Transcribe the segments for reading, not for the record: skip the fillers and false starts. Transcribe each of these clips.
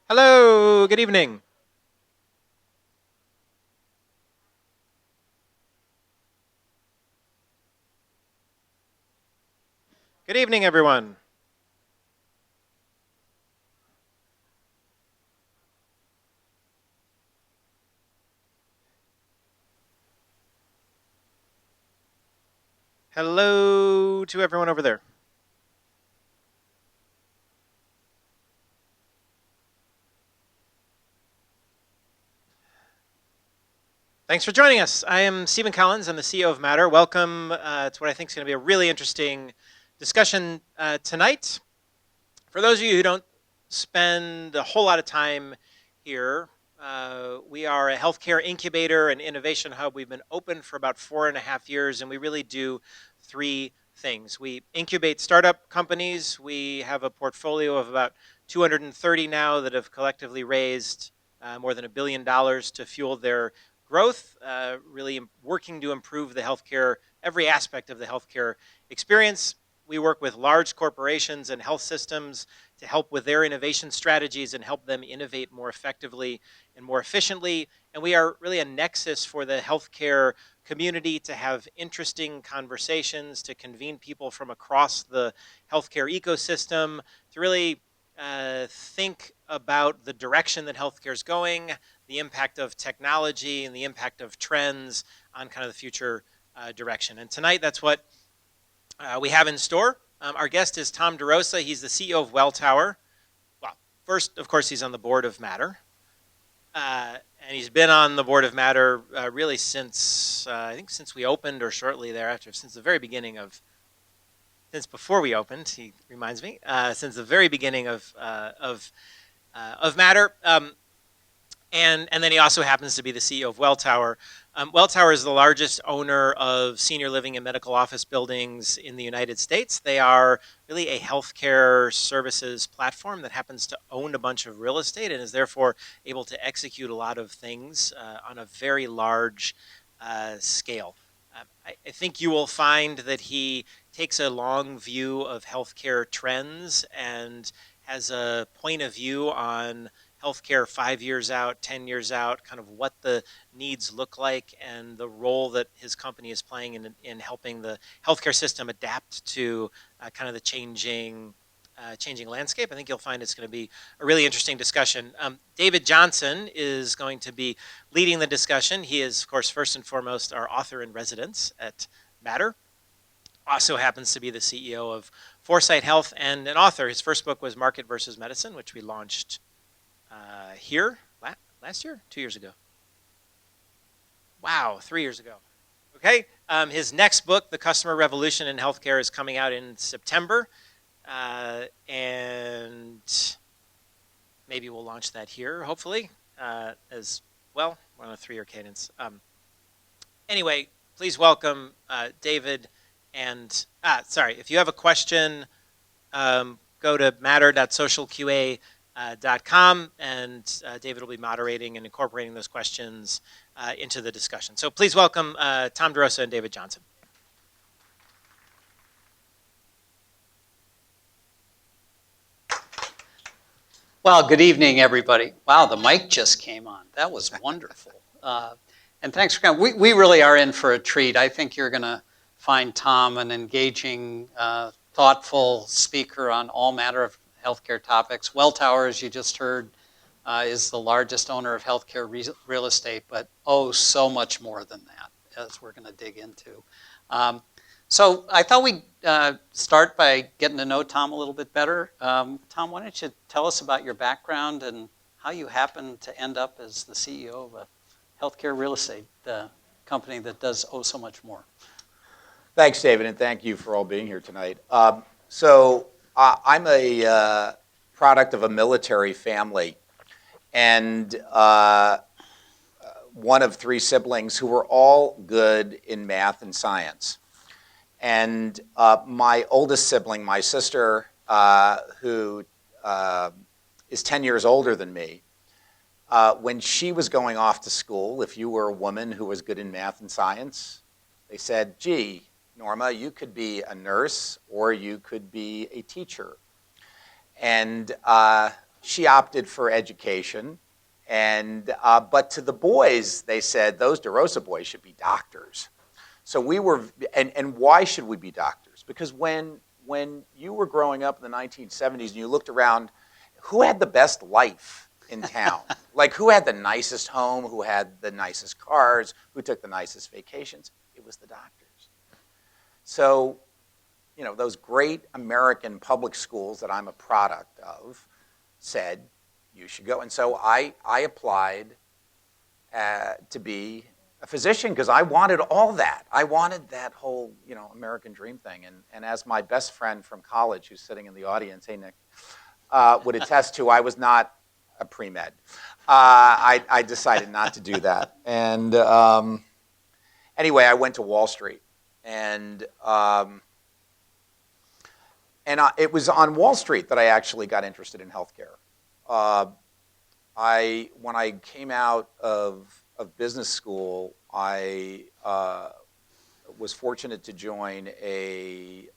Hello, good evening. Good evening, everyone. Hello to everyone over there. Thanks for joining us. I am Stephen Collins. I'm the CEO of Matter. Welcome to what I think is going to be a really interesting discussion tonight. For those of you who don't spend a whole lot of time here, we are a healthcare incubator and innovation hub. We've been open for about 4.5 years, and we really do three things. We incubate startup companies. We have a portfolio of about 230 now that have collectively raised more than $1 billion to fuel their growth, really working to improve the healthcare, every aspect of the healthcare experience. We work with large corporations and health systems to help with their innovation strategies and help them innovate more effectively and more efficiently. And we are really a nexus for the healthcare community to have interesting conversations, to convene people from across the healthcare ecosystem, to really think about the direction that healthcare is going, the impact of technology, and the impact of trends on kind of the future direction. And tonight, that's what we have in store. Our guest is Tom DeRosa. He's the CEO of Welltower. Well, first, of course, he's on the board of Matter. And he's been on the board of Matter really since, I think since we opened or shortly thereafter, since the very beginning of, since before we opened, he reminds me, since the very beginning of Matter. And then he also happens to be the CEO of Welltower. Welltower is the largest owner of senior living and medical office buildings in the United States. They are really a healthcare services platform that happens to own a bunch of real estate and is therefore able to execute a lot of things on a very large scale. I think you will find that he takes a long view of healthcare trends and has a point of view on healthcare 5 years out, 10 years out, kind of what the needs look like and the role that his company is playing in helping the healthcare system adapt to kind of the changing landscape. I think you'll find it's going to be a really interesting discussion. David Johnson is going to be leading the discussion. He is, of course, first and foremost our author in residence at Matter. Also happens to be the CEO of Foresight Health and an author. His first book was Market versus Medicine, which we launched here last year, 2 years ago. Wow, 3 years ago. Okay. His next book, The Customer Revolution in Healthcare, is coming out in September. And maybe we'll launch that here, hopefully, as well. We're on a 3-year cadence. Anyway, please welcome David. And, sorry, if you have a question, go to matter.socialqa.com, and David will be moderating and incorporating those questions into the discussion. So please welcome Tom DeRosa and David Johnson. Well, good evening, everybody. Wow, the mic just came on. That was wonderful. And thanks for coming. We really are in for a treat. I think you're going to find Tom an engaging, thoughtful speaker on all manner of healthcare topics. Welltower, as you just heard, is the largest owner of healthcare real estate, but so much more than that, as we're going to dig into. So I thought we'd start by getting to know Tom a little bit better. Tom, why don't you tell us about your background and how you happened to end up as the CEO of a healthcare real estate company that does so much more. Thanks, David, and thank you for all being here tonight. I'm a product of a military family, and one of 3 siblings who were all good in math and science. And my oldest sibling, my sister, who is 10 years older than me, when she was going off to school, if you were a woman who was good in math and science, they said, gee, Norma, you could be a nurse or you could be a teacher. And she opted for education. And but to the boys, they said those DeRosa boys should be doctors. So we were, and why should we be doctors? Because when you were growing up in the 1970s and you looked around, who had the best life in town? Like, who had the nicest home? Who had the nicest cars? Who took the nicest vacations? It was the doctors. So, you know, those great American public schools that I'm a product of said, you should go. And so I applied to be a physician because I wanted all that. I wanted that whole, you know, American dream thing. And as my best friend from college, who's sitting in the audience, hey, Nick, would attest to, I was not a pre-med. I decided not to do that. And anyway, I went to Wall Street. And it was on Wall Street that I actually got interested in healthcare. When I came out of business school, I was fortunate to join a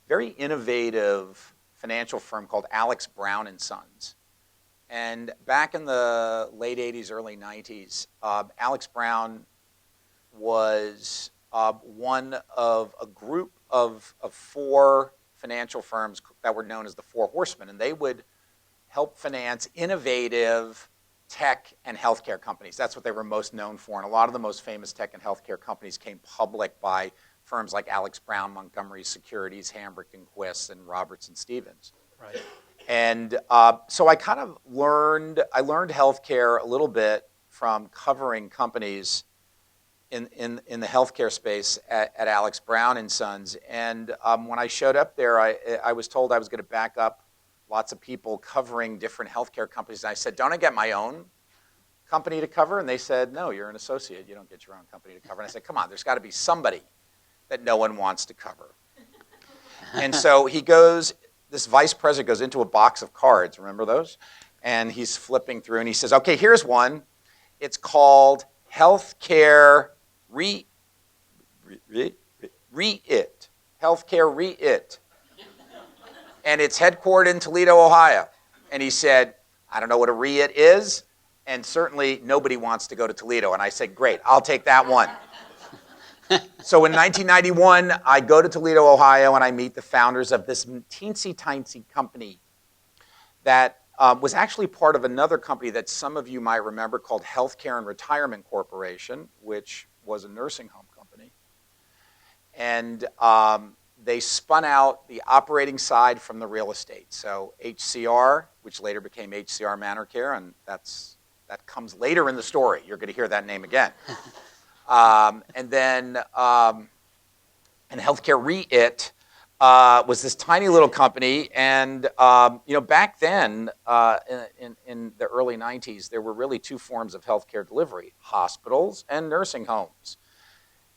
very innovative financial firm called Alex. Brown and Sons. And back in the late 80s, early 90s, Alex. Brown was one of a group of 4 financial firms that were known as the Four Horsemen, and they would help finance innovative tech and healthcare companies. That's what they were most known for. And a lot of the most famous tech and healthcare companies came public by firms like Alex. Brown, Montgomery Securities, Hambrick and Quist, and Robertson Stevens. Right. And so I kind of learned healthcare a little bit from covering companies in the healthcare space at Alex. Brown and Sons. And when I showed up there, I was told I was going to back up lots of people covering different healthcare companies. And I said, don't I get my own company to cover? And they said, no, you're an associate. You don't get your own company to cover. And I said, come on, there's got to be somebody that no one wants to cover. And so this vice president goes into a box of cards. Remember those? And he's flipping through and he says, okay, here's one. It's called Healthcare REIT. Healthcare REIT. And it's headquartered in Toledo, Ohio. And he said, I don't know what a REIT is, and certainly nobody wants to go to Toledo. And I said, great, I'll take that one. So in 1991, I go to Toledo, Ohio, and I meet the founders of this teensy-tiny company that was actually part of another company that some of you might remember called Healthcare and Retirement Corporation, which was a nursing home company. And they spun out the operating side from the real estate. So HCR, which later became HCR Manor Care, and that comes later in the story. You're going to hear that name again. And then Healthcare REIT was this tiny little company. And back then, in the early 90s, there were really 2 forms of healthcare delivery: hospitals and nursing homes.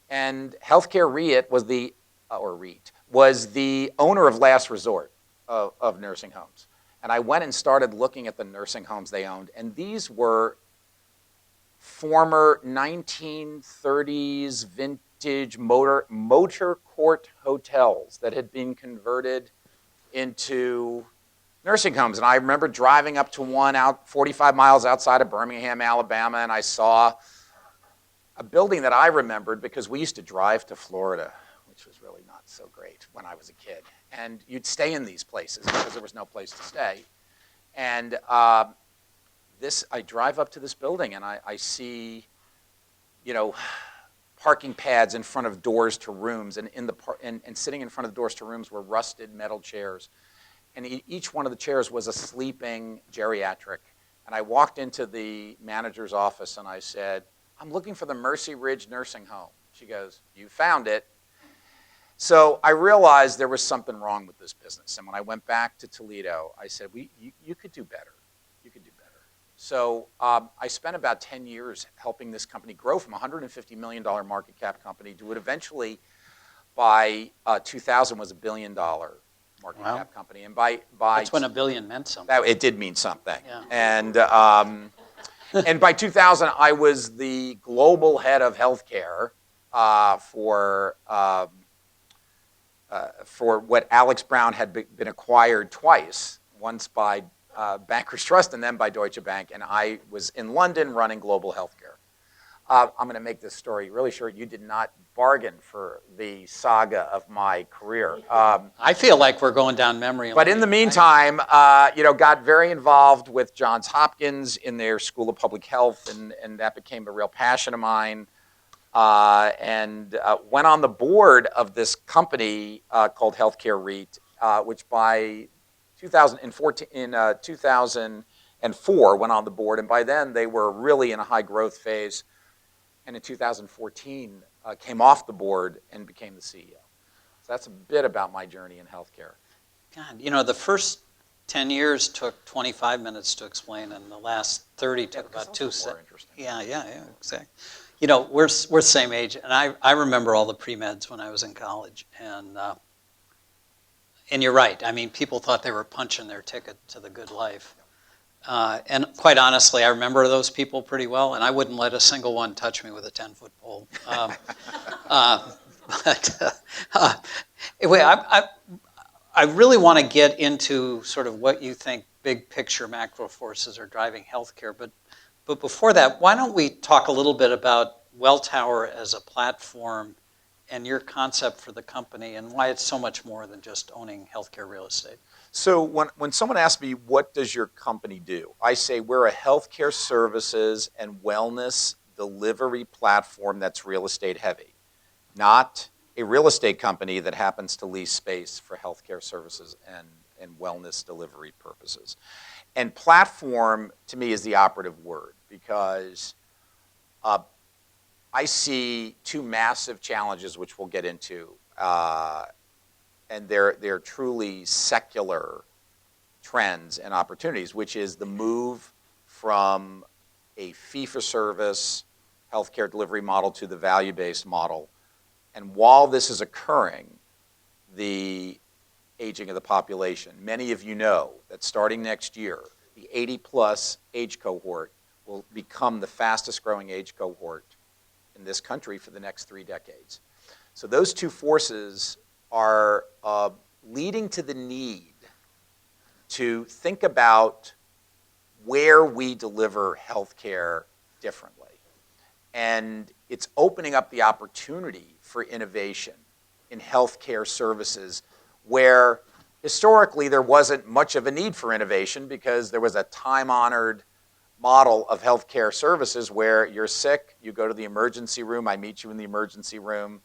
And Healthcare REIT was the owner of last resort of nursing homes. And I went and started looking at the nursing homes they owned. And these were former 1930s vintage motor court hotels that had been converted into nursing homes. And I remember driving up to one out 45 miles outside of Birmingham, Alabama, and I saw a building that I remembered because we used to drive to Florida, which was really not so great when I was a kid. And you'd stay in these places because there was no place to stay. And I drive up to this building and I see, parking pads in front of doors to rooms, and and sitting in front of the doors to rooms were rusted metal chairs. And each one of the chairs was a sleeping geriatric. And I walked into the manager's office and I said, I'm looking for the Mercy Ridge Nursing Home. She goes, you found it. So I realized there was something wrong with this business. And when I went back to Toledo, I said, you could do better. You could do better. So I spent about 10 years helping this company grow from a $150 million market cap company to what eventually, by 2000, was a $1 billion market cap company. And by That's when $1 billion meant something. It did mean something. Yeah. And by 2000, I was the global head of healthcare for what Alex. Brown had been acquired twice, once by Bankers Trust and then by Deutsche Bank, and I was in London running global healthcare. I'm going to make this story really short. You did not bargain for the saga of my career. I feel like we're going down memory lane. But in the meantime, got very involved with Johns Hopkins in their School of Public Health, and that became a real passion of mine. And went on the board of this company called Healthcare REIT, which by 2004 went on the board, and by then they were really in a high growth phase. And in 2014, came off the board and became the CEO. So that's a bit about my journey in healthcare. God, the first 10 years took 25 minutes to explain, and the last 30 took about 2 seconds. Yeah, exactly. We're the same age, and I remember all the pre-meds when I was in college, and you're right. I mean, people thought they were punching their ticket to the good life. And quite honestly, I remember those people pretty well, and I wouldn't let a single one touch me with a 10-foot pole. Anyway, I really want to get into sort of what you think big picture macro forces are driving healthcare. But before that, why don't we talk a little bit about Welltower as a platform and your concept for the company and why it's so much more than just owning healthcare real estate? So when someone asks me, what does your company do? I say we're a healthcare services and wellness delivery platform that's real estate heavy, not a real estate company that happens to lease space for healthcare services and wellness delivery purposes. And platform, to me, is the operative word because I see two massive challenges, which we'll get into, and they're truly secular trends and opportunities, which is the move from a fee-for-service healthcare delivery model to the value-based model. And while this is occurring, the aging of the population, many of you know that starting next year, the 80-plus age cohort will become the fastest growing age cohort in this country for the next 3 decades. So those two forces are leading to the need to think about where we deliver healthcare differently. And it's opening up the opportunity for innovation in healthcare services where historically there wasn't much of a need for innovation because there was a time-honored model of healthcare services where you're sick, you go to the emergency room, I meet you in the emergency room,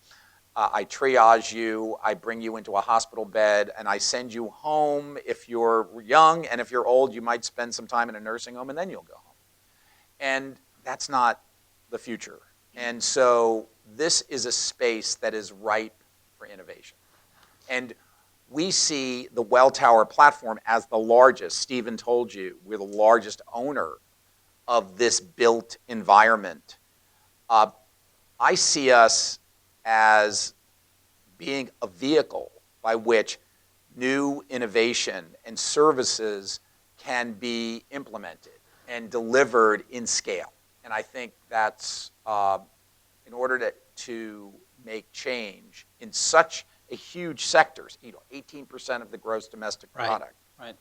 I triage you, I bring you into a hospital bed, and I send you home. If you're young and if you're old, you might spend some time in a nursing home and then you'll go home. And that's not the future. And so this is a space that is ripe for innovation. And we see the Welltower platform as the largest. Stephen told you, we're the largest owner of this built environment. I see us as being a vehicle by which new innovation and services can be implemented and delivered in scale. And I think that's, in order to make change in such a huge sectors, 18% of the gross domestic product, right.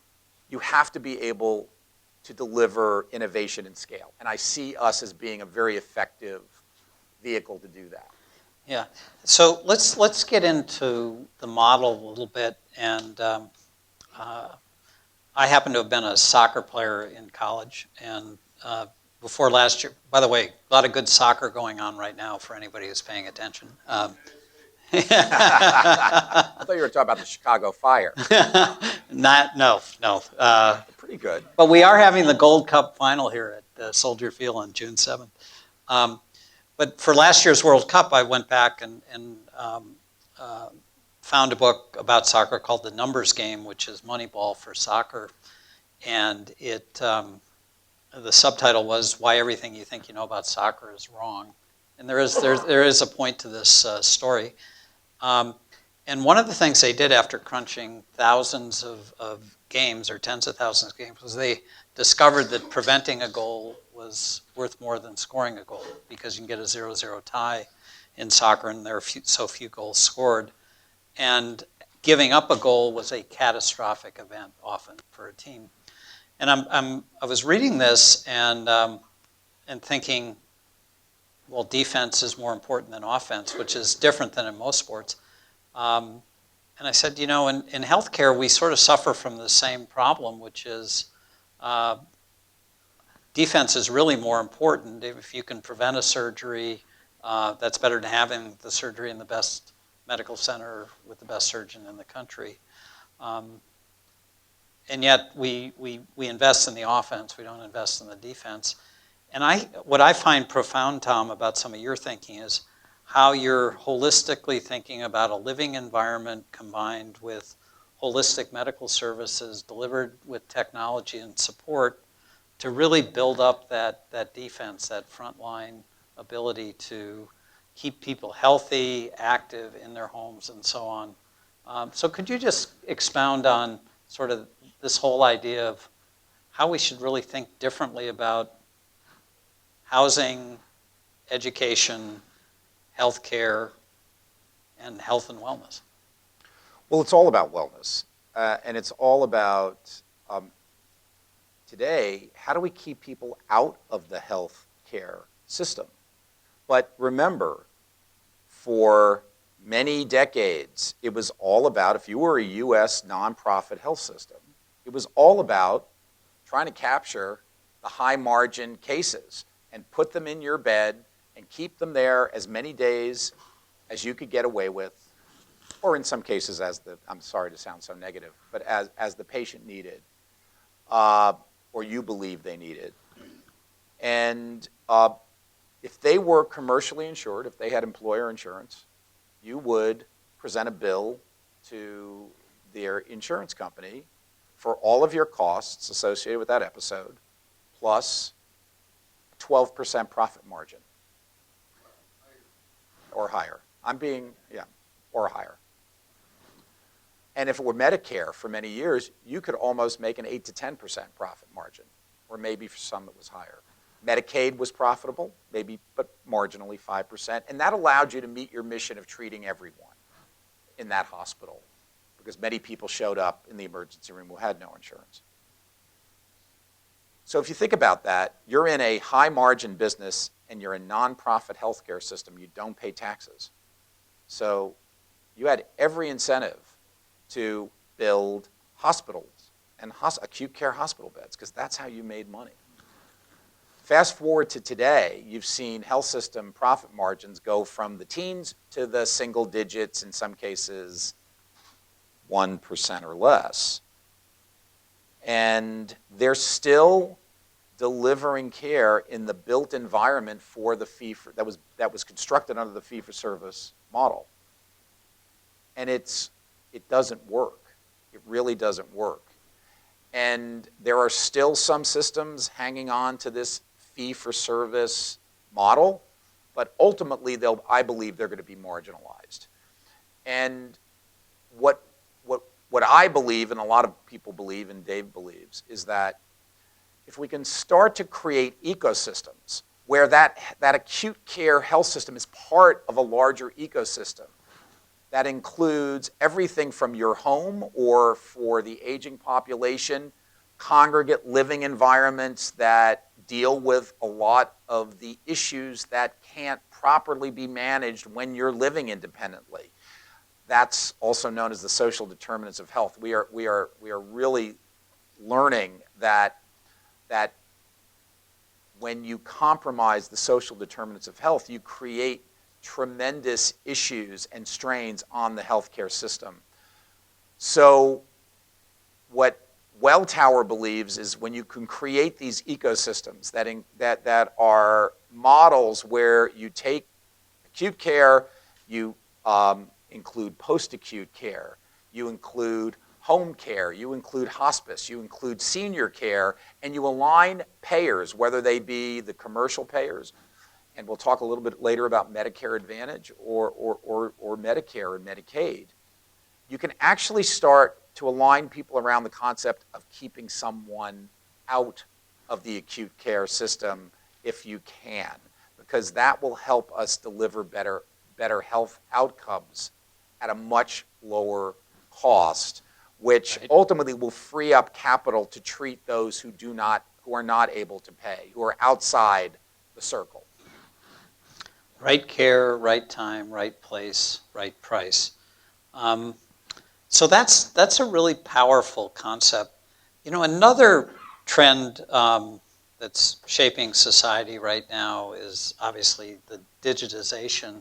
You have to be able to deliver innovation and scale. And I see us as being a very effective vehicle to do that. Yeah. So let's get into the model a little bit. And I happen to have been a soccer player in college. And before last year, by the way, a lot of good soccer going on right now for anybody who's paying attention. I thought you were talking about the Chicago Fire. No. Pretty good. But we are having the Gold Cup final here at Soldier Field on June 7th. But for last year's World Cup, I went back and found a book about soccer called The Numbers Game, which is Moneyball for soccer. And the subtitle was Why Everything You Think You Know About Soccer is Wrong. And there is a point to this story. And one of the things they did after crunching thousands of games, or tens of thousands of games, was they discovered that preventing a goal was worth more than scoring a goal because you can get a 0-0 tie in soccer and there are so few goals scored. And giving up a goal was a catastrophic event often for a team. And I was reading this and thinking, well, defense is more important than offense, which is different than in most sports. And I said, in healthcare, we sort of suffer from the same problem, which is defense is really more important. If you can prevent a surgery, that's better than having the surgery in the best medical center with the best surgeon in the country. And yet we invest in the offense, we don't invest in the defense. And what I find profound, Tom, about some of your thinking is how you're holistically thinking about a living environment combined with holistic medical services delivered with technology and support to really build up that defense, that frontline ability to keep people healthy, active in their homes, and so on. So could you just expound on sort of this whole idea of how we should really think differently about housing, education, healthcare, and health and wellness? Well, it's all about wellness. And it's all about, today, how do we keep people out of the health care system? But remember, for many decades, it was all about, if you were a U.S. nonprofit health system, it was all about trying to capture the high margin cases and put them in your bed and keep them there as many days as you could get away with, or in some cases I'm sorry to sound so negative, but as the patient needed, or you believe they needed. And if they were commercially insured, if they had employer insurance, you would present a bill to their insurance company for all of your costs associated with that episode, plus 12% profit margin. Or higher. Or higher. And if it were Medicare for many years, you could almost make an 8 to 10% profit margin, or maybe for some it was higher. Medicaid was profitable, maybe, but marginally 5%, and that allowed you to meet your mission of treating everyone in that hospital, because many people showed up in the emergency room who had no insurance. So if you think about that, you're in a high margin business and you're a nonprofit healthcare system, you don't pay taxes. So you had every incentive to build hospitals and acute care hospital beds, because that's how you made money. Fast forward to today, you've seen health system profit margins go from the teens to the single digits, in some cases 1% or less. And they're still delivering care in the built environment for the that was constructed under the fee-for-service model. And it doesn't work. It really doesn't work. And there are still some systems hanging on to this fee-for-service model, but ultimately I believe they're going to be marginalized. And what I believe, and a lot of people believe, and Dave believes, is that if we can start to create ecosystems where that acute care health system is part of a larger ecosystem that includes everything from your home, or for the aging population, congregate living environments that deal with a lot of the issues that can't properly be managed when you're living independently. That's also known as the social determinants of health. We are really learning that when you compromise the social determinants of health, you create tremendous issues and strains on the healthcare system. So what Welltower believes is when you can create these ecosystems that are models where you take acute care, you include post-acute care, you include home care, you include hospice, you include senior care, and you align payers, whether they be the commercial payers, and we'll talk a little bit later about Medicare Advantage, or Medicare and Medicaid. You can actually start to align people around the concept of keeping someone out of the acute care system if you can, because that will help us deliver better health outcomes at a much lower cost, which Right. ultimately will free up capital to treat those who are not able to pay, who are outside the circle. Right care, right time, right place, right price. Um, so that's a really powerful concept. Another trend that's shaping society right now is obviously the digitization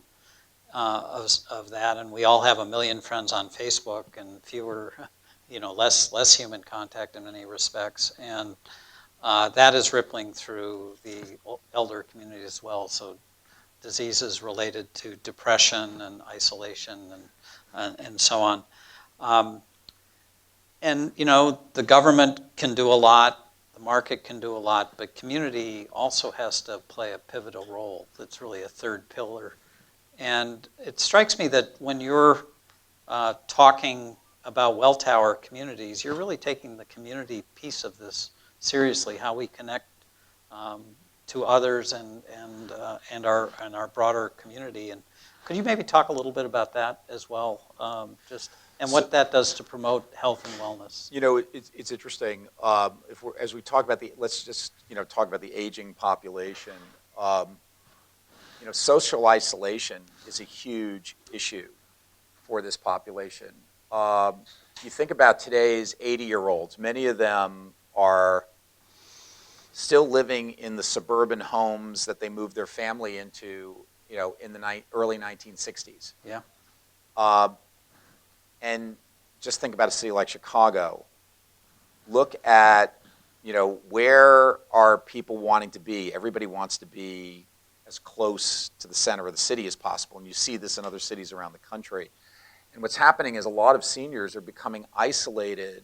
of that, and we all have a million friends on Facebook and fewer, less human contact in many respects, and that is rippling through the elder community as well. So diseases related to depression and isolation and so on. Um, and the government can do a lot, the market can do a lot, but community also has to play a pivotal role. That's really a third pillar. And it strikes me that when you're talking about Welltower communities, you're really taking the community piece of this seriously, how we connect um, to others and our broader community. And could you maybe talk a little bit about that as well, and what that does to promote health and wellness? It's interesting. As we talk about let's just talk about the aging population. Social isolation is a huge issue for this population. You think about today's 80-year-olds. Many of them are still living in the suburban homes that they moved their family into, in the early 1960s. Yeah. And just think about a city like Chicago. Look at, where are people wanting to be? Everybody wants to be as close to the center of the city as possible, and you see this in other cities around the country. And what's happening is a lot of seniors are becoming isolated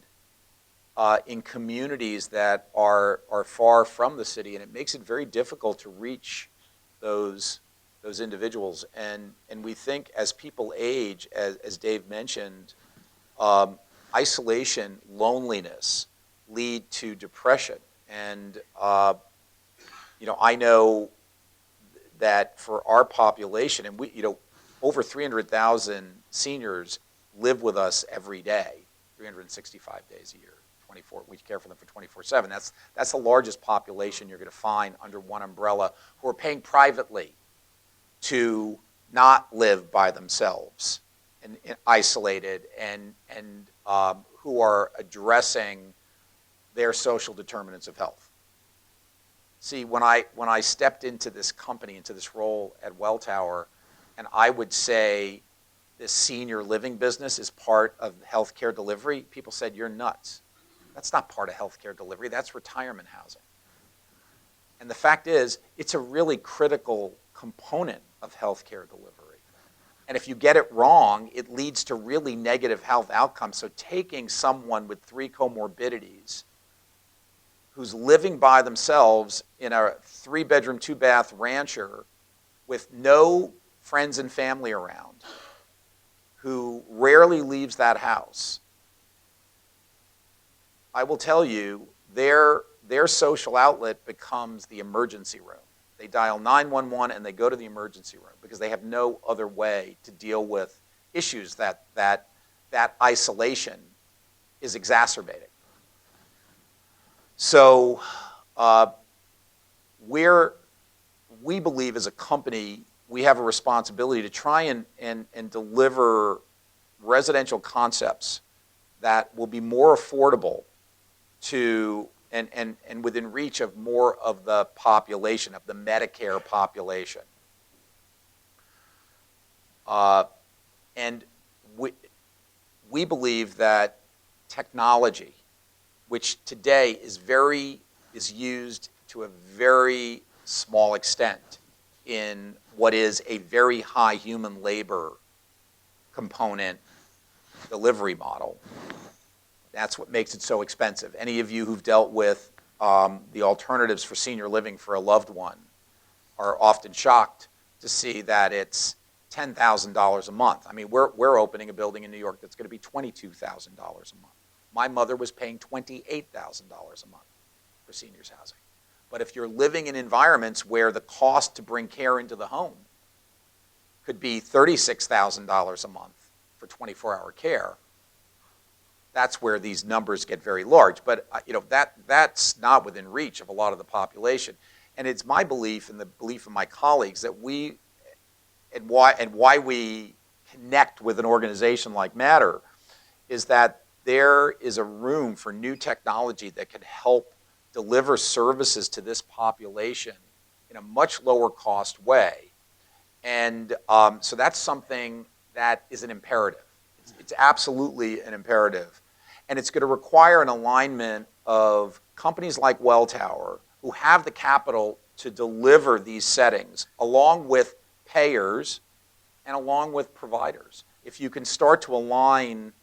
in communities that are far from the city, and it makes it very difficult to reach those individuals. And we think as people age, as Dave mentioned, isolation, loneliness lead to depression. And I know that for our population, and we, over 300,000 seniors live with us every day, 365 days a year. We care for them for 24/7. That's the largest population you're going to find under one umbrella who are paying privately to not live by themselves and isolated and who are addressing their social determinants of health. See, when I stepped into this company, into this role at Welltower, and I would say this senior living business is part of healthcare delivery, people said, "You're nuts. That's not part of healthcare delivery. That's retirement housing." And the fact is, it's a really critical component of healthcare delivery. And if you get it wrong, it leads to really negative health outcomes. So taking someone with 3 comorbidities who's living by themselves in a 3-bedroom, 2-bath rancher with no friends and family around, who rarely leaves that house, I will tell you, their social outlet becomes the emergency room. They dial 911 and they go to the emergency room because they have no other way to deal with issues that isolation is exacerbating. So we believe as a company, we have a responsibility to try and deliver residential concepts that will be more affordable to and within reach of more of the population, of the Medicare population. And we believe that technology, which today is used to a very small extent in what is a very high human labor component delivery model. That's what makes it so expensive. Any of you who've dealt with the alternatives for senior living for a loved one are often shocked to see that it's $10,000 a month. I mean, we're opening a building in New York that's going to be $22,000 a month. My mother was paying $28,000 a month for seniors housing. But if you're living in environments where the cost to bring care into the home could be $36,000 a month for 24-hour care, that's where these numbers get very large. But that's not within reach of a lot of the population. And it's my belief and the belief of my colleagues that why we connect with an organization like Matter is that there is a room for new technology that can help deliver services to this population in a much lower cost way. And so that's something that is an imperative. It's absolutely an imperative. And it's going to require an alignment of companies like Welltower who have the capital to deliver these settings along with payers and along with providers. If you can start to align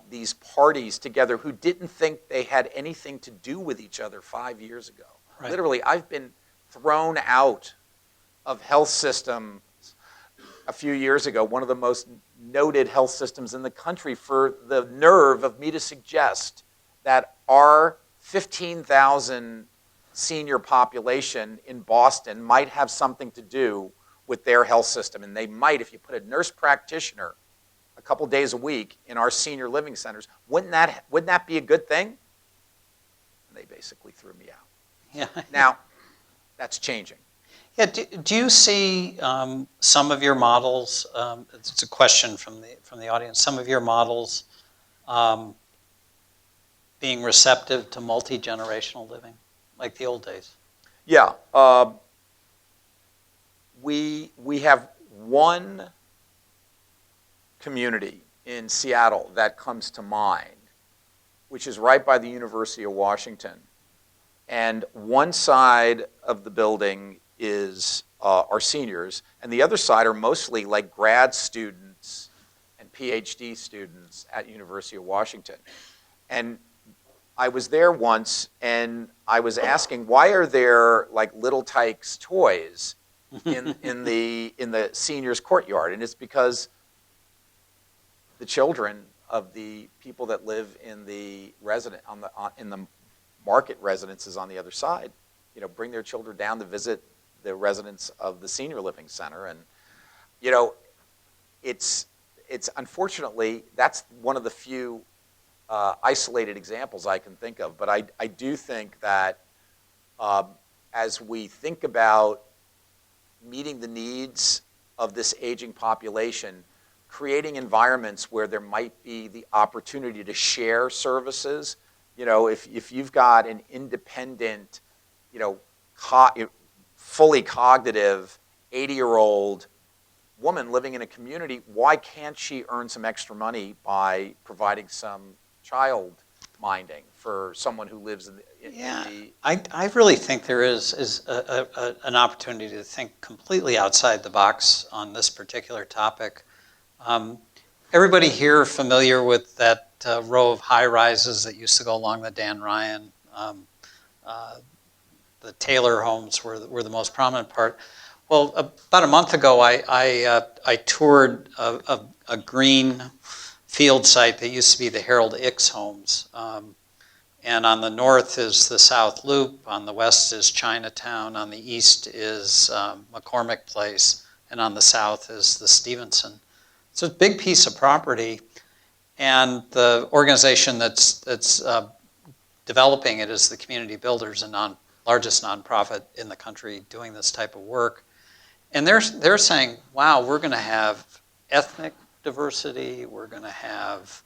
these parties together who didn't think they had anything to do with each other 5 years ago. Right. Literally, I've been thrown out of health systems a few years ago, one of the most noted health systems in the country, for the nerve of me to suggest that our 15,000 senior population in Boston might have something to do with their health system. And they might, if you put a nurse practitioner a couple days a week in our senior living centers, wouldn't that be a good thing? And they basically threw me out. Yeah. Now, that's changing. Yeah. Do you see some of your models? It's a question from the audience. Some of your models being receptive to multi-generational living, like the old days. Yeah. We have one community in Seattle that comes to mind, which is right by the University of Washington. And one side of the building is our seniors, and the other side are mostly like grad students and PhD students at University of Washington. And I was there once, and I was asking, why are there like Little Tikes toys in the seniors' courtyard? And it's because the children of the people that live in the in the market residences on the other side, bring their children down to visit the residents of the senior living center. And it's unfortunately, that's one of the few isolated examples I can think of. But I do think that as we think about meeting the needs of this aging population, creating environments where there might be the opportunity to share services. If you've got an independent, fully cognitive 80-year-old woman living in a community, why can't she earn some extra money by providing some child minding for someone who lives in the I really think there is an opportunity to think completely outside the box on this particular topic. Everybody here familiar with that row of high-rises that used to go along the Dan Ryan? The Taylor homes were the most prominent part. Well, about a month ago, I toured a green field site that used to be the Harold Ickes homes. And on the north is the South Loop, on the west is Chinatown, on the east is McCormick Place, and on the south is the Stevenson. So it's a big piece of property, and the organization that's developing it is the Community Builders, a largest nonprofit in the country doing this type of work. And they're saying, wow, we're going to have ethnic diversity, we're going to have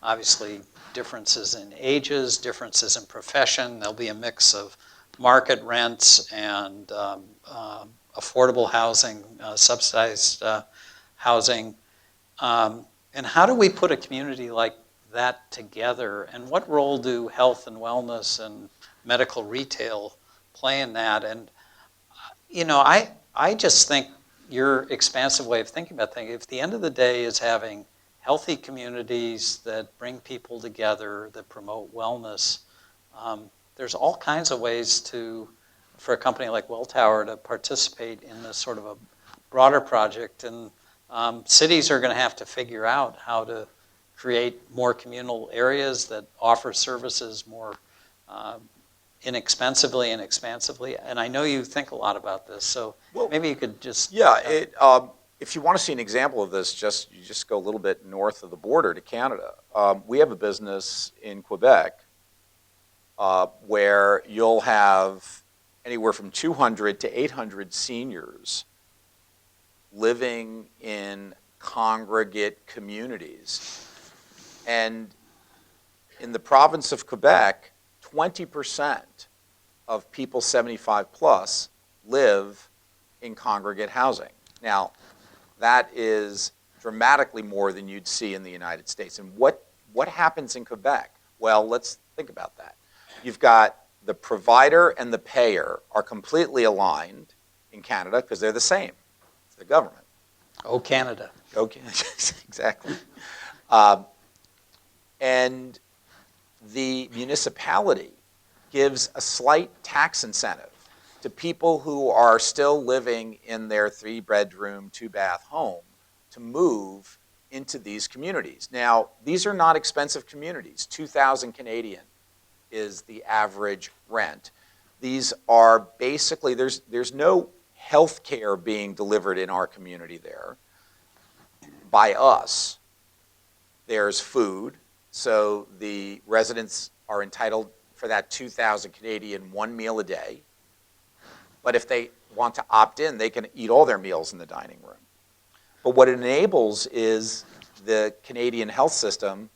obviously differences in ages, differences in profession. There'll be a mix of market rents and affordable housing, subsidized housing. And how do we put a community like that together? And what role do health and wellness and medical retail play in that? And, I just think your expansive way of thinking about things, if at the end of the day is having healthy communities that bring people together, that promote wellness, there's all kinds of ways for a company like Welltower to participate in this sort of a broader project. And cities are going to have to figure out how to create more communal areas that offer services more inexpensively and expansively. And I know you think a lot about this, so maybe you could just... Yeah, if you want to see an example of this, you just go a little bit north of the border to Canada. We have a business in Quebec where you'll have anywhere from 200 to 800 seniors living in congregate communities. And in the province of Quebec, 20% of people 75 plus live in congregate housing. Now, that is dramatically more than you'd see in the United States. And what happens in Quebec? Well, let's think about that. You've got the provider and the payer are completely aligned in Canada because they're the same. It's the government. Oh, Canada. Okay, exactly. And the municipality gives a slight tax incentive to people who are still living in their 3-bedroom, 2-bath home to move into these communities. Now, these are not expensive communities. 2,000 Canadian is the average rent. These are basically, there's no health care being delivered in our community there by us. There's food, so the residents are entitled for that 2,000 Canadian 1 meal a day. But if they want to opt in, they can eat all their meals in the dining room. But what it enables is the Canadian health system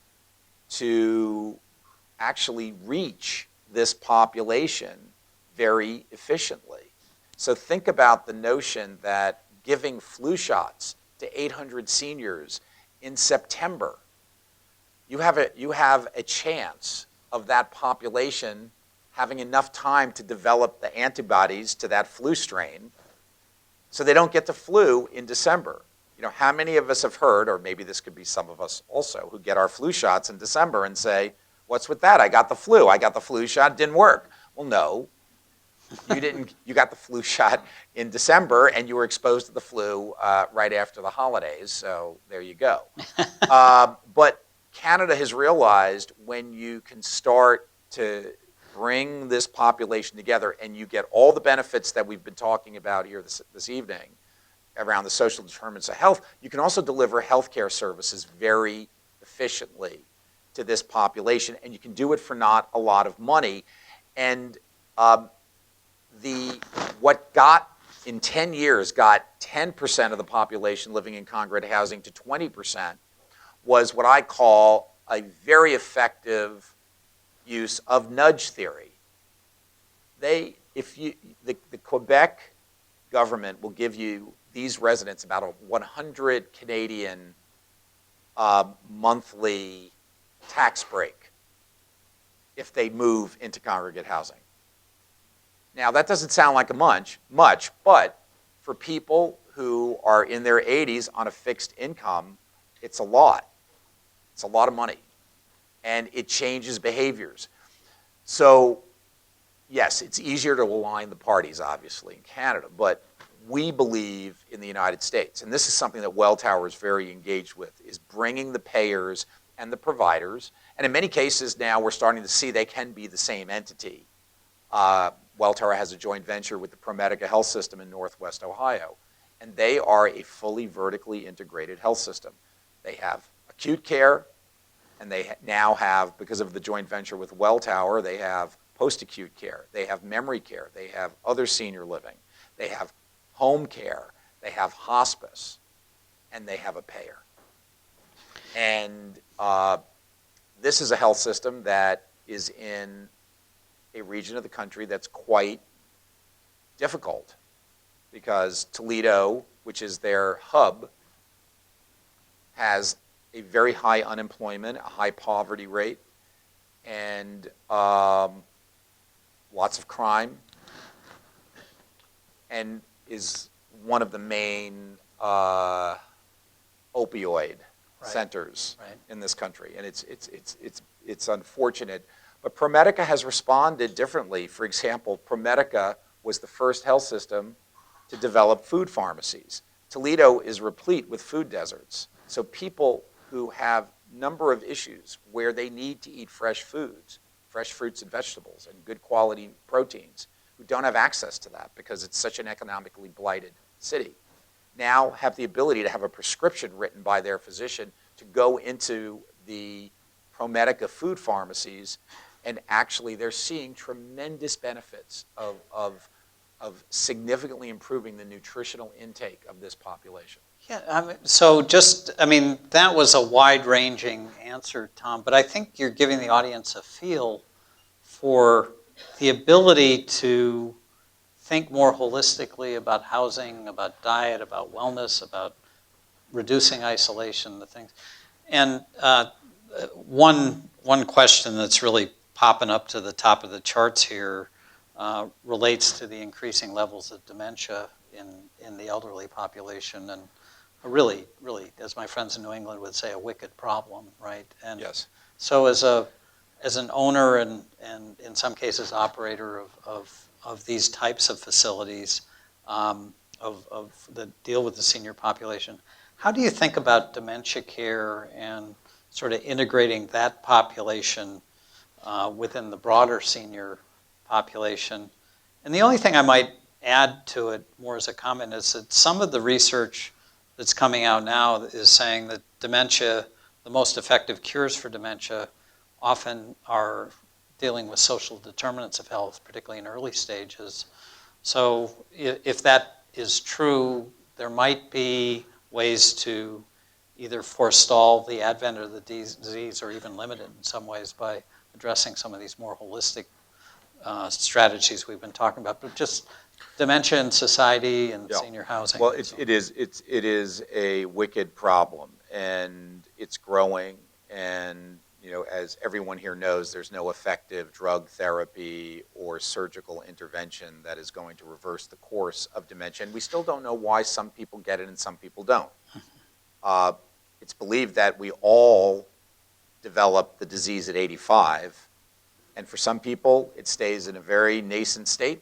to actually reach this population very efficiently. So think about the notion that giving flu shots to 800 seniors in September, you have a chance of that population having enough time to develop the antibodies to that flu strain so they don't get the flu in December. You know, how many of us have heard, or maybe this could be some of us also, who get our flu shots in December and say, what's with that? I got the flu shot, didn't work. Well, no, you didn't. You got the flu shot in December and you were exposed to the flu right after the holidays, so there you go. But Canada has realized when you can start to bring this population together and you get all the benefits that we've been talking about here this evening around the social determinants of health, you can also deliver healthcare services very efficiently to this population, and you can do it for not a lot of money. And what got in 10 years got 10% of the population living in congregate housing to 20% was what I call a very effective use of nudge theory. The Quebec government will give you these residents about a 100 Canadian monthly tax break if they move into congregate housing. Now, that doesn't sound like much, but for people who are in their 80s on a fixed income, it's a lot. It's a lot of money. And it changes behaviors. So, yes, it's easier to align the parties, obviously, in Canada, but we believe in the United States, and this is something that Welltower is very engaged with, is bringing the payers and the providers, and in many cases now we're starting to see they can be the same entity. Welltower has a joint venture with the ProMedica health system in Northwest Ohio, and they are a fully vertically integrated health system. They have acute care, and they now have, because of the joint venture with Welltower, they have post-acute care, they have memory care, they have other senior living, they have home care, they have hospice, and they have a payer. And this is a health system that is in a region of the country that's quite difficult because Toledo, which is their hub, has a very high unemployment, a high poverty rate, and lots of crime, and is one of the main opioid centers in this country, and it's unfortunate. But ProMedica has responded differently. For example, ProMedica was the first health system to develop food pharmacies. Toledo is replete with food deserts, so people who have number of issues where they need to eat fresh foods, fresh fruits and vegetables, and good quality proteins, who don't have access to that because it's such an economically blighted city, now have the ability to have a prescription written by their physician to go into the ProMedica food pharmacies, and actually they're seeing tremendous benefits of significantly improving the nutritional intake of this population. Yeah, that was a wide-ranging answer, Tom, but I think you're giving the audience a feel for the ability to think more holistically about housing, about diet, about wellness, about reducing isolation, the things. And one question that's really popping up to the top of the charts here relates to the increasing levels of dementia in the elderly population, and a really, as my friends in New England would say, a wicked problem, right? And yes. So as an owner and in some cases operator of these types of facilities that deal with the senior population, how do you think about dementia care and sort of integrating that population within the broader senior population? And the only thing I might add to it more as a comment is that some of the research that's coming out now is saying that dementia, the most effective cures for dementia, often are dealing with social determinants of health, particularly in early stages. So if that is true, there might be ways to either forestall the advent of the disease or even limit it in some ways by addressing some of these more holistic strategies we've been talking about. But just dementia in society and senior housing. Well, it is a wicked problem, and it's growing. And as everyone here knows, there's no effective drug therapy or surgical intervention that is going to reverse the course of dementia. And we still don't know why some people get it and some people don't. It's believed that we all develop the disease at 85, and for some people, it stays in a very nascent state,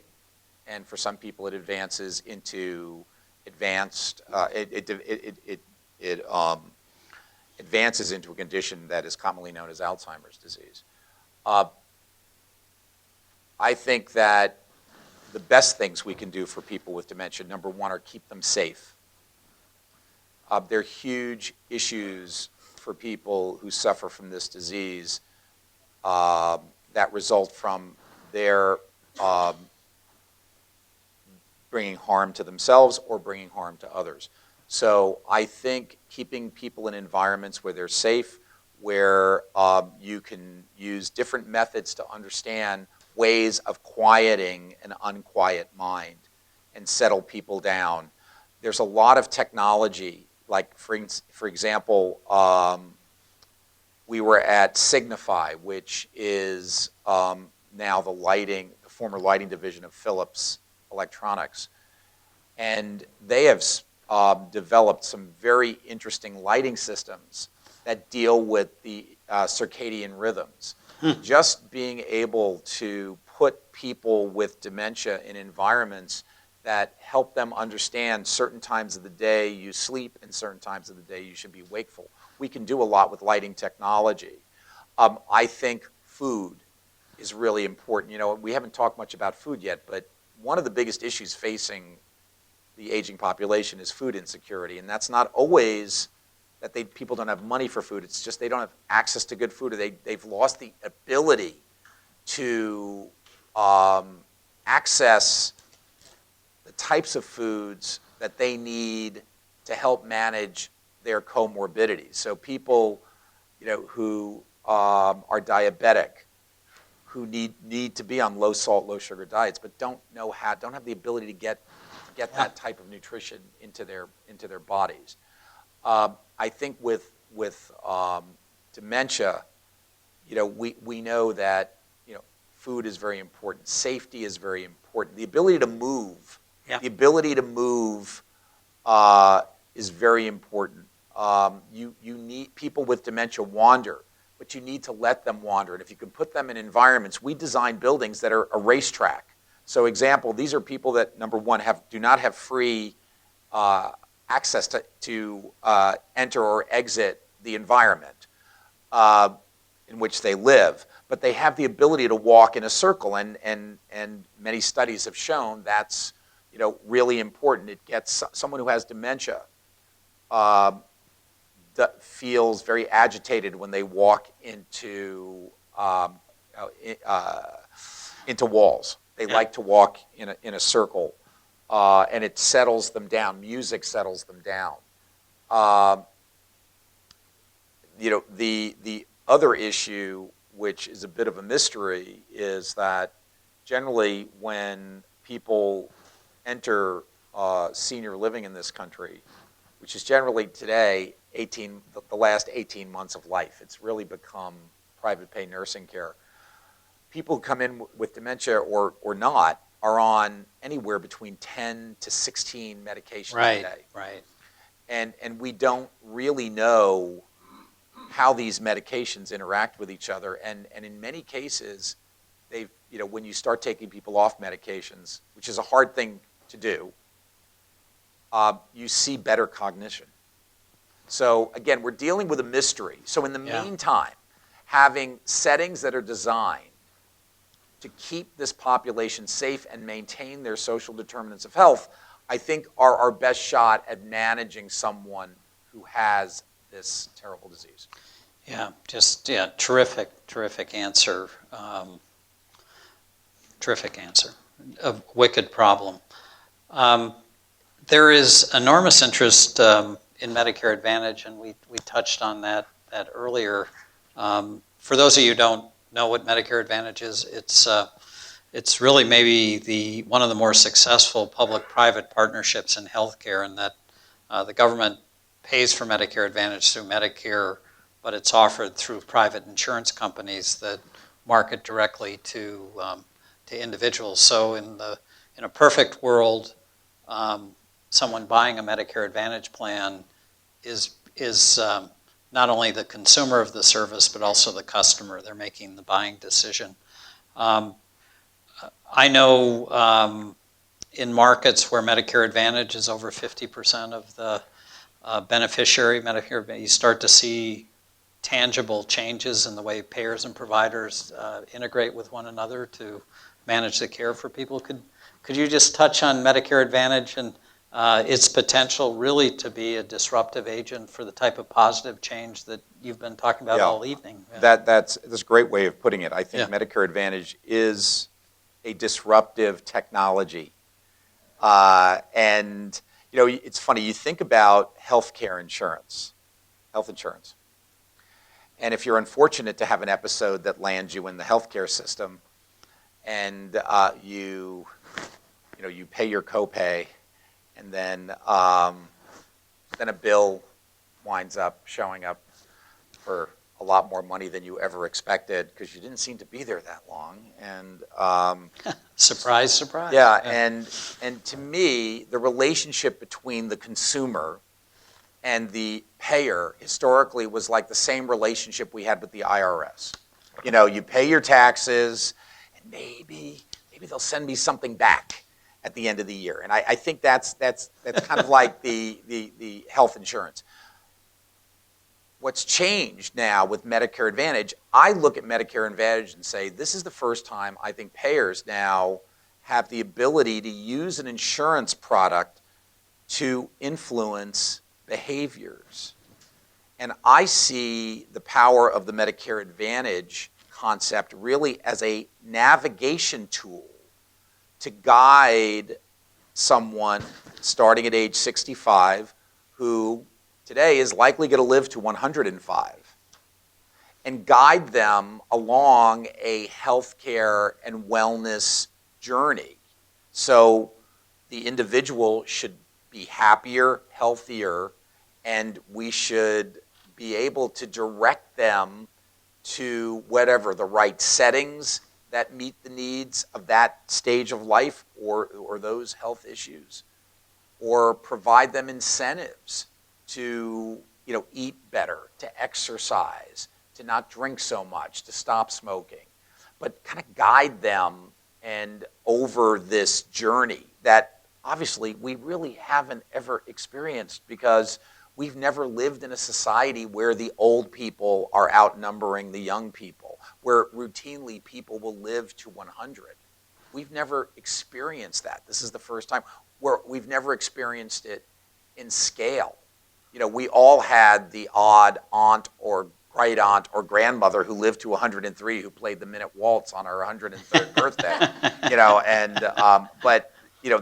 and for some people, it advances into advances into a condition that is commonly known as Alzheimer's disease. I think that the best things we can do for people with dementia, number one, are keep them safe. There are huge issues for people who suffer from this disease that result from their bringing harm to themselves or bringing harm to others. So I think keeping people in environments where they're safe, where you can use different methods to understand ways of quieting an unquiet mind and settle people down. There's a lot of technology, like for example, we were at Signify, which is now the former lighting division of Philips Electronics. And they have developed some very interesting lighting systems that deal with the circadian rhythms. Just being able to put people with dementia in environments that help them understand certain times of the day you sleep and certain times of the day you should be wakeful. We can do a lot with lighting technology. I think food is really important. We haven't talked much about food yet, but one of the biggest issues facing the aging population is food insecurity, and that's not always that people don't have money for food. It's just they don't have access to good food, or they've lost the ability to access the types of foods that they need to help manage their comorbidities. So people, who are diabetic, who need to be on low salt, low sugar diets, but don't have the ability to get that type of nutrition into their bodies. I think with dementia, we know that food is very important. Safety is very important. The ability to move, is very important. You need people with dementia wander, but you need to let them wander. And if you can put them in environments, we design buildings that are a racetrack. So example, these are people that, number one, do not have free access to enter or exit the environment in which they live, but they have the ability to walk in a circle, and many studies have shown that's really important. It gets someone who has dementia uh, that feels very agitated when they walk into walls. They like to walk in a circle, and it settles them down. Music settles them down. Uh, the other issue, which is a bit of a mystery, is that generally when people enter senior living in this country, which is generally today the last 18 months of life, it's really become private pay nursing care. People who come in with dementia or not are on anywhere between 10 to 16 medications a day. Right. And we don't really know how these medications interact with each other. And in many cases, when you start taking people off medications, which is a hard thing to do, you see better cognition. So again, we're dealing with a mystery. So in the meantime, having settings that are designed to keep this population safe and maintain their social determinants of health, I think are our best shot at managing someone who has this terrible disease. Terrific answer. Terrific answer. A wicked problem. There is enormous interest in Medicare Advantage, and we touched on that earlier. For those of you who don't know what Medicare Advantage is, it's really maybe one of the more successful public-private partnerships in healthcare, in that the government pays for Medicare Advantage through Medicare, but it's offered through private insurance companies that market directly to individuals. So in a perfect world, someone buying a Medicare Advantage plan is not only the consumer of the service, but also the customer. They're making the buying decision. I know in markets where Medicare Advantage is over 50% of the beneficiary Medicare, you start to see tangible changes in the way payers and providers integrate with one another to manage the care for people. Could you just touch on Medicare Advantage and its potential really to be a disruptive agent for the type of positive change that you've been talking about all evening? That's a great way of putting it. I think Medicare Advantage is a disruptive technology. And it's funny, you think about healthcare insurance, health insurance. And if you're unfortunate to have an episode that lands you in the healthcare system, and you pay your copay, and then a bill winds up showing up for a lot more money than you ever expected because you didn't seem to be there that long. And surprise, surprise. Yeah, and to me, the relationship between the consumer and the payer historically was like the same relationship we had with the IRS. You pay your taxes, and maybe they'll send me something back at the end of the year. And I think that's kind of like the health insurance. What's changed now with Medicare Advantage, I look at Medicare Advantage and say, this is the first time I think payers now have the ability to use an insurance product to influence behaviors. And I see the power of the Medicare Advantage concept really as a navigation tool to guide someone starting at age 65 who today is likely going to live to 105 and guide them along a healthcare and wellness journey. So the individual should be happier, healthier, and we should be able to direct them to whatever the right settings that meet the needs of that stage of life or those health issues, or provide them incentives to eat better, to exercise, to not drink so much, to stop smoking, but kind of guide them and over this journey that obviously we really haven't ever experienced because we've never lived in a society where the old people are outnumbering the young people, where routinely people will live to 100. We've never experienced that. This is the first time. we've never experienced it in scale. We all had the odd aunt or great aunt or grandmother who lived to 103 who played the minute waltz on her 103rd birthday. But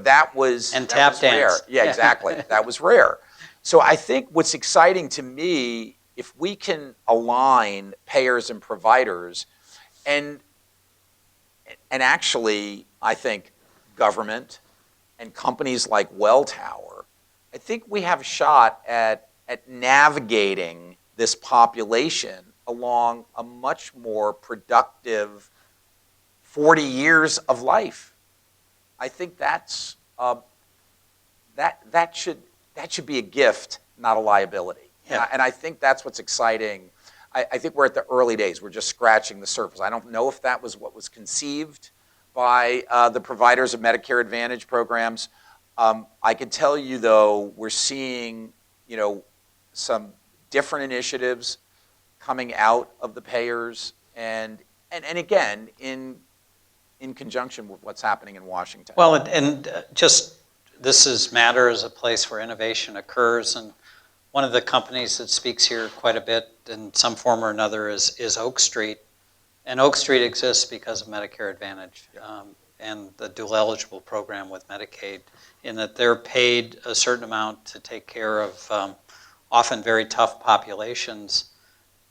that was and tap rare. dance. Yeah, exactly. That was rare. So I think what's exciting to me, if we can align payers and providers, and actually, I think government and companies like Welltower, I think we have a shot at navigating this population along a much more productive 40 years of life. I think that's that should be a gift, not a liability. Yeah. And I think that's what's exciting. I think we're at the early days. We're just scratching the surface. I don't know if that was what was conceived by the providers of Medicare Advantage programs. I can tell you, though, we're seeing, some different initiatives coming out of the payers, and again, in conjunction with what's happening in Washington. Well, and just Matter is a place where innovation occurs, and one of the companies that speaks here quite a bit in some form or another is Oak Street. And Oak Street exists because of Medicare Advantage and the dual eligible program with Medicaid, in that they're paid a certain amount to take care of often very tough populations.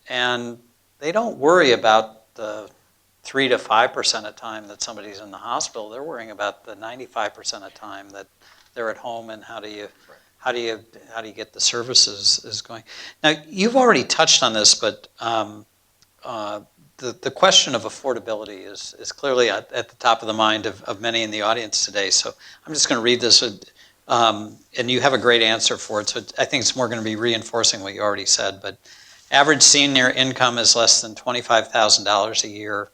And they don't worry about the 3 to 5% of time that somebody's in the hospital. They're worrying about the 95% of time that they're at home, and how do you get the services is going. Now, you've already touched on this, but the question of affordability is clearly at the top of the mind of many in the audience today. So I'm just going to read this, and you have a great answer for it. So I think it's more going to be reinforcing what you already said. But average senior income is less than $25,000 a year.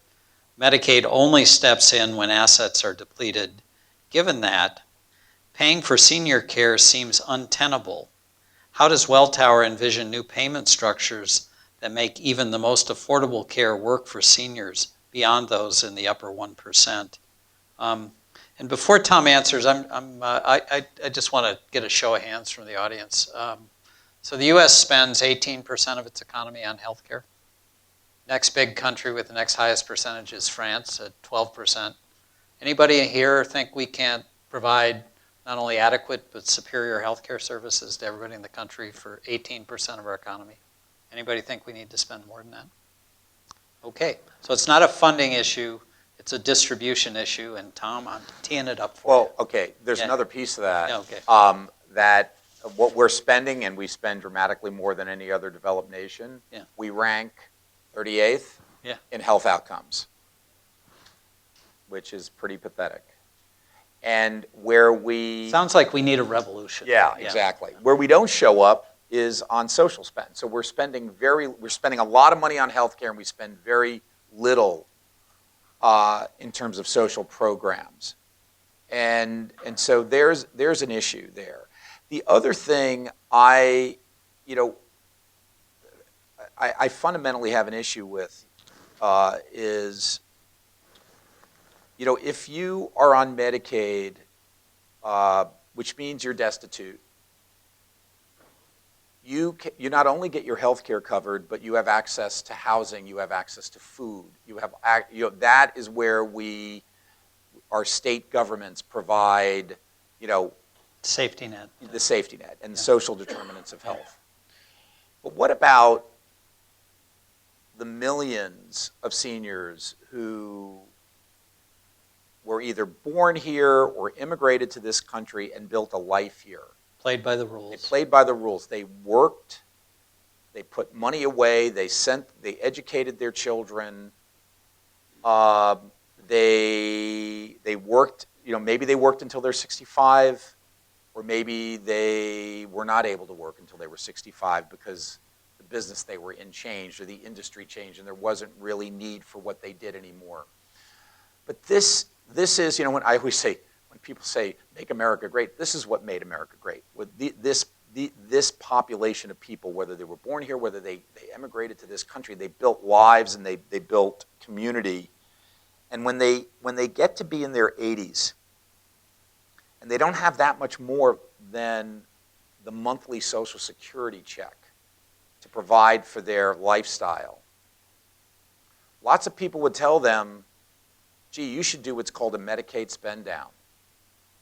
Medicaid only steps in when assets are depleted. Given that, paying for senior care seems untenable. How does Welltower envision new payment structures that make even the most affordable care work for seniors beyond those in the upper 1%? And before Tom answers, I just want to get a show of hands from the audience. So the U.S. spends 18% of its economy on healthcare. Next big country with the next highest percentage is France at 12%. Anybody here think we can't provide not only adequate but superior healthcare services to everybody in the country for 18% of our economy? Anybody think we need to spend more than that? Okay, so it's not a funding issue, it's a distribution issue, and Tom, I'm teeing it up for you. Well, okay, there's another piece of that. Yeah, okay. That what we're spending, and we spend dramatically more than any other developed nation, Yeah. we rank 38th in health outcomes, which is pretty pathetic. And where we... Sounds like we need a revolution. Yeah, exactly. Where we don't show up is on social spend. So we're spending a lot of money on healthcare, and we spend very little in terms of social programs. And so there's an issue there. The other thing I fundamentally have an issue with is, if you are on Medicaid, which means you're destitute, you not only get your health care covered, but you have access to housing, you have access to food. That is where our state governments provide, safety net. The safety net and the social determinants of health. But what about the millions of seniors who were either born here or immigrated to this country and built a life here? Played by the rules. They played by the rules. They worked, they put money away, they educated their children, they worked, maybe they worked until they're 65, or maybe they were not able to work until they were 65 because the business they were in changed or the industry changed and there wasn't really need for what they did anymore. But this is, when I always say, when people say, make America great, this is what made America great. With this population of people, whether they were born here, whether they emigrated to this country, they built lives and they built community. And when they get to be in their 80s, and they don't have that much more than the monthly Social Security check to provide for their lifestyle. Lots of people would tell them, gee, you should do what's called a Medicaid spend down.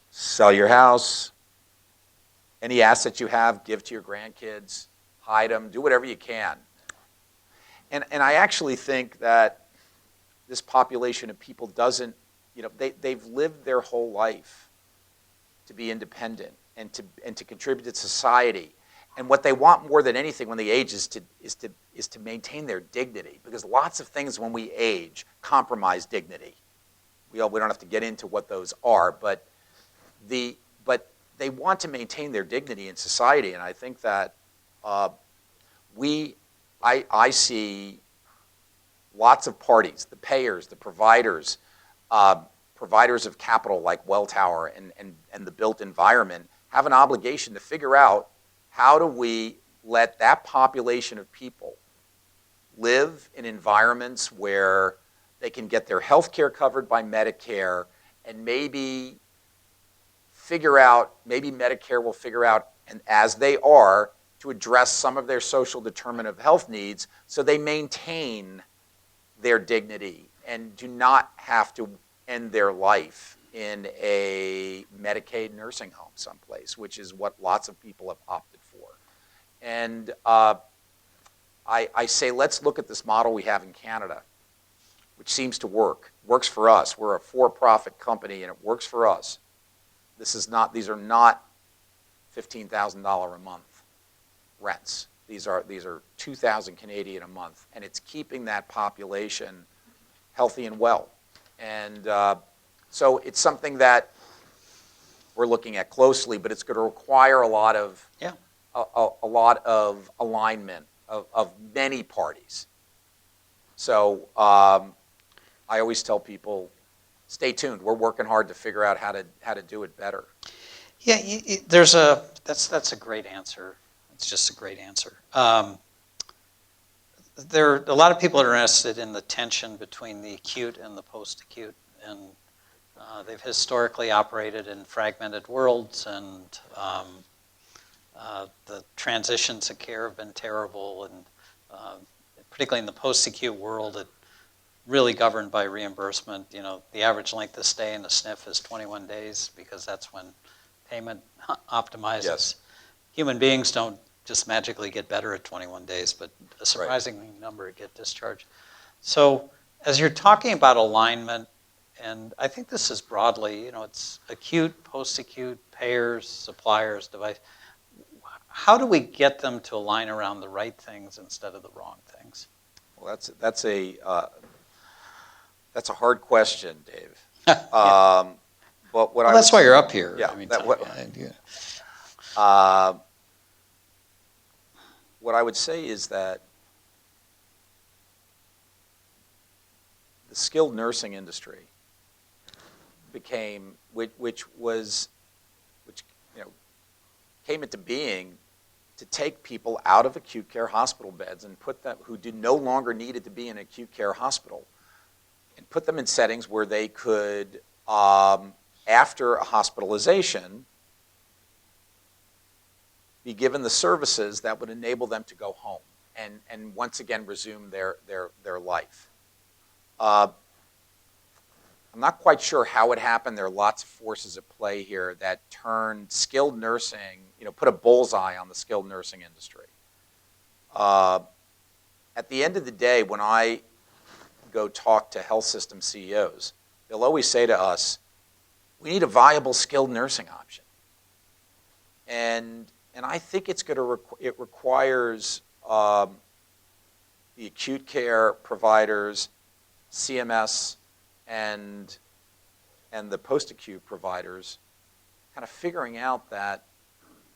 Sell your house, any assets you have, give to your grandkids, hide them, do whatever you can. And I actually think that this population of people doesn't, they've lived their whole life to be independent and to contribute to society. And what they want more than anything when they age is to maintain their dignity, because lots of things when we age compromise dignity. We don't have to get into what those are, but they want to maintain their dignity in society, and I think that I see lots of parties, the payers, the providers, providers of capital like Welltower and the built environment have an obligation to figure out how do we let that population of people live in environments where they can get their health care covered by Medicare, and maybe Medicare will figure out, and as they are, to address some of their social determinant of health needs so they maintain their dignity and do not have to end their life in a Medicaid nursing home someplace, which is what lots of people have opted for. And I say, let's look at this model we have in Canada, which seems to work. Works for us. We're a for-profit company, and it works for us. These are not $15,000 a month rents. These are $2,000 Canadian a month, and it's keeping that population healthy and well. And so it's something that we're looking at closely, but it's going to require a lot of alignment of many parties. So I always tell people, stay tuned. We're working hard to figure out how to do it better. Yeah, that's a great answer. It's just a great answer. There are a lot of people that are interested in the tension between the acute and the post-acute, and they've historically operated in fragmented worlds, and the transitions of care have been terrible, and particularly in the post-acute world, it really governed by reimbursement. The average length of stay in a SNF is 21 days because that's when payment optimizes. Yes. Human beings don't just magically get better at 21 days, but a surprising number get discharged. So as you're talking about alignment, and I think this is broadly, it's acute, post-acute, payers, suppliers, device. How do we get them to align around the right things instead of the wrong things? Well, that's a hard question, Dave. Yeah. But that's why you're up here. Yeah. What I would say is that the skilled nursing industry became, which came into being to take people out of acute care hospital beds and put them, who no longer needed to be in an acute care hospital, and put them in settings where they could, after a hospitalization, be given the services that would enable them to go home and once again resume their life. I'm not quite sure how it happened. There are lots of forces at play here that turned skilled nursing, put a bullseye on the skilled nursing industry. At the end of the day, when I go talk to health system CEOs, they'll always say to us, we need a viable skilled nursing option. And I think it requires the acute care providers, CMS, and the post-acute providers kind of figuring out that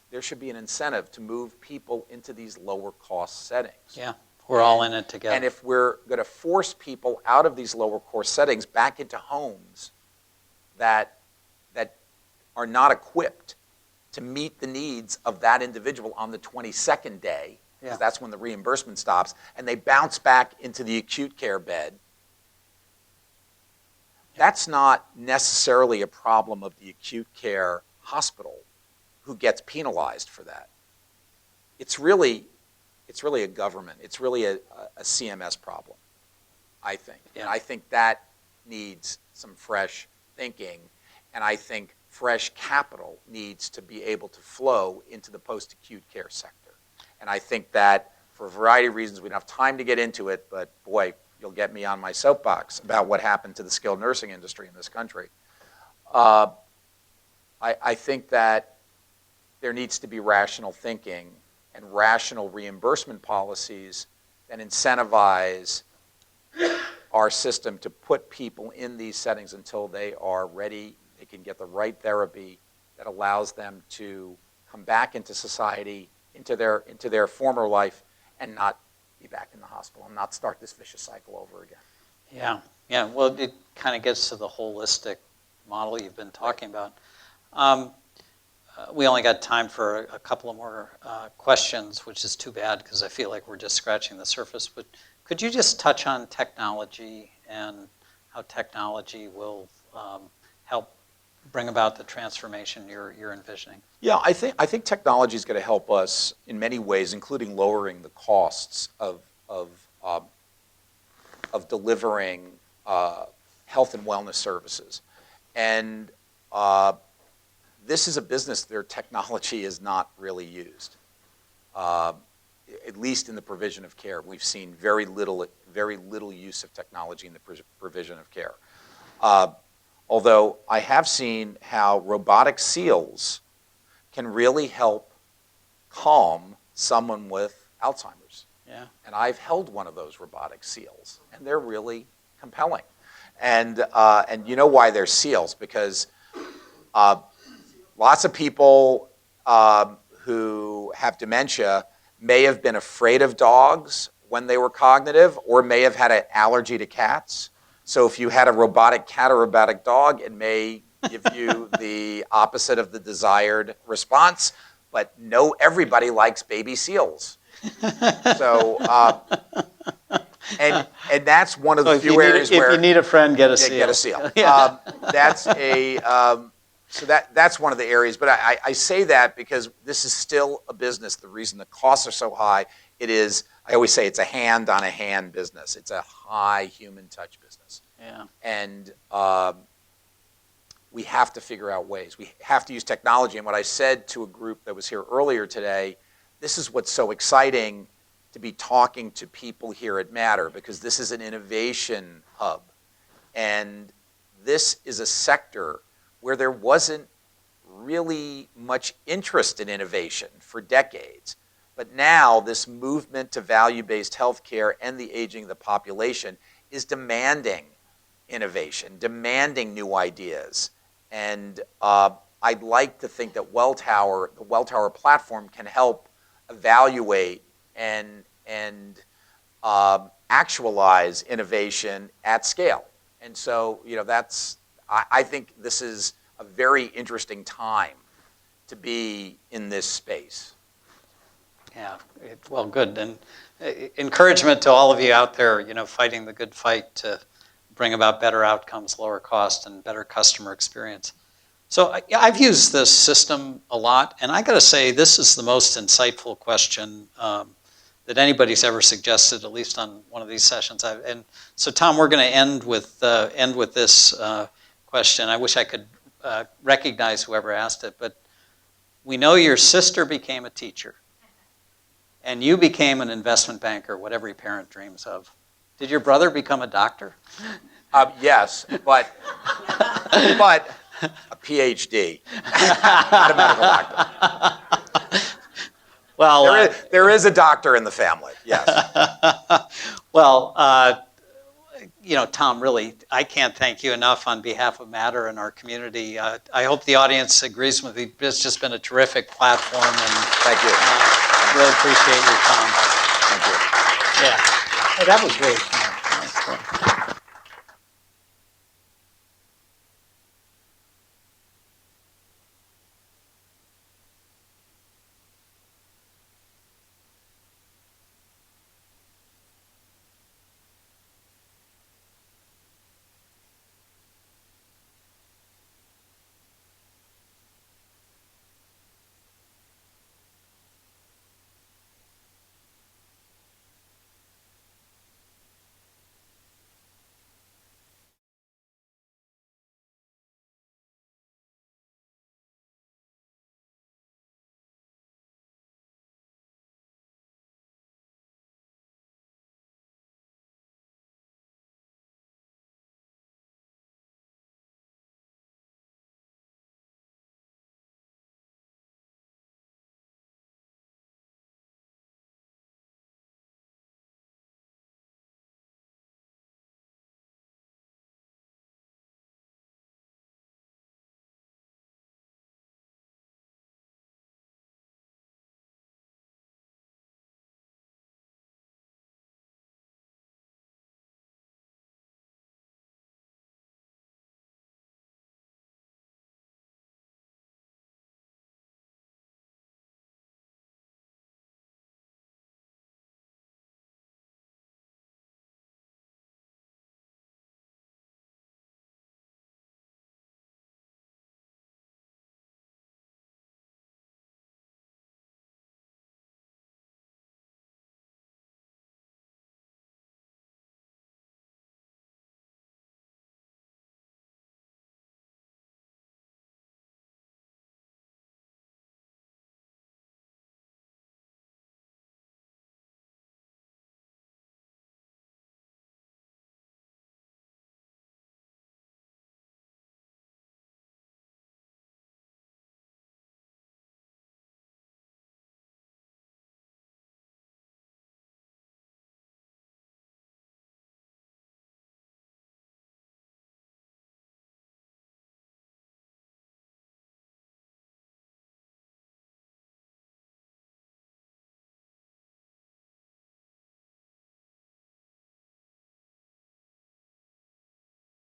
there should be an incentive to move people into these lower cost settings. Yeah, we're all in it together. And if we're going to force people out of these lower cost settings back into homes that are not equipped to meet the needs of that individual on the 22nd day, because that's when the reimbursement stops, and they bounce back into the acute care bed, that's not necessarily a problem of the acute care hospital who gets penalized for that. It's really a government. It's really a CMS problem, I think. Yeah. And I think that needs some fresh thinking, and I think fresh capital needs to be able to flow into the post-acute care sector. And I think that for a variety of reasons, we don't have time to get into it, but boy, you'll get me on my soapbox about what happened to the skilled nursing industry in this country. I think that there needs to be rational thinking and rational reimbursement policies that incentivize our system to put people in these settings until they are ready, they can get the right therapy that allows them to come back into society, into their former life, and not be back in the hospital and not start this vicious cycle over again. Yeah. Well, it kind of gets to the holistic model you've been talking about. We only got time for a couple of more questions, which is too bad because I feel like we're just scratching the surface. But could you just touch on technology and how technology will help bring about the transformation you're envisioning? Yeah, I think technology is going to help us in many ways, including lowering the costs of delivering health and wellness services. And this is a business where technology is not really used, at least in the provision of care. We've seen very little use of technology in the provision of care. Although I have seen how robotic seals can really help calm someone with Alzheimer's. Yeah. And I've held one of those robotic seals, and they're really compelling. And you know why they're seals? Because lots of people who have dementia may have been afraid of dogs when they were cognitive, or may have had an allergy to cats. So if you had a robotic cat or robotic dog, it may give you the opposite of the desired response. But no, everybody likes baby seals. So, and that's one of the few areas where if you need a friend, get a seal. Get a seal. Yeah. So that's one of the areas. But I say that because this is still a business. The reason the costs are so high, I always say it's a hand-on-a-hand business. It's a high human touch business. Yeah. And we have to figure out ways. We have to use technology. And what I said to a group that was here earlier today, this is what's so exciting to be talking to people here at Matter, because this is an innovation hub. And this is a sector where there wasn't really much interest in innovation for decades. But now this movement to value-based healthcare and the aging of the population is demanding innovation, demanding new ideas. And I'd like to think that Welltower, the Welltower platform, can help evaluate and actualize innovation at scale. And so, I think this is a very interesting time to be in this space. Yeah, well, good. And encouragement to all of you out there, fighting the good fight to bring about better outcomes, lower cost, and better customer experience. So I've used this system a lot, and I got to say, this is the most insightful question that anybody's ever suggested, at least on one of these sessions. And so, Tom, we're going to end with this question. I wish I could recognize whoever asked it, but we know your sister became a teacher, and you became an investment banker, what every parent dreams of. Did your brother become a doctor? Yes, but a PhD, not a medical doctor. Well, there is a doctor in the family, yes. Well, Tom, really, I can't thank you enough on behalf of Matter and our community. I hope the audience agrees with me. It's just been a terrific platform, and thank you. Really appreciate your time. Thank you. Yeah, hey, that was great.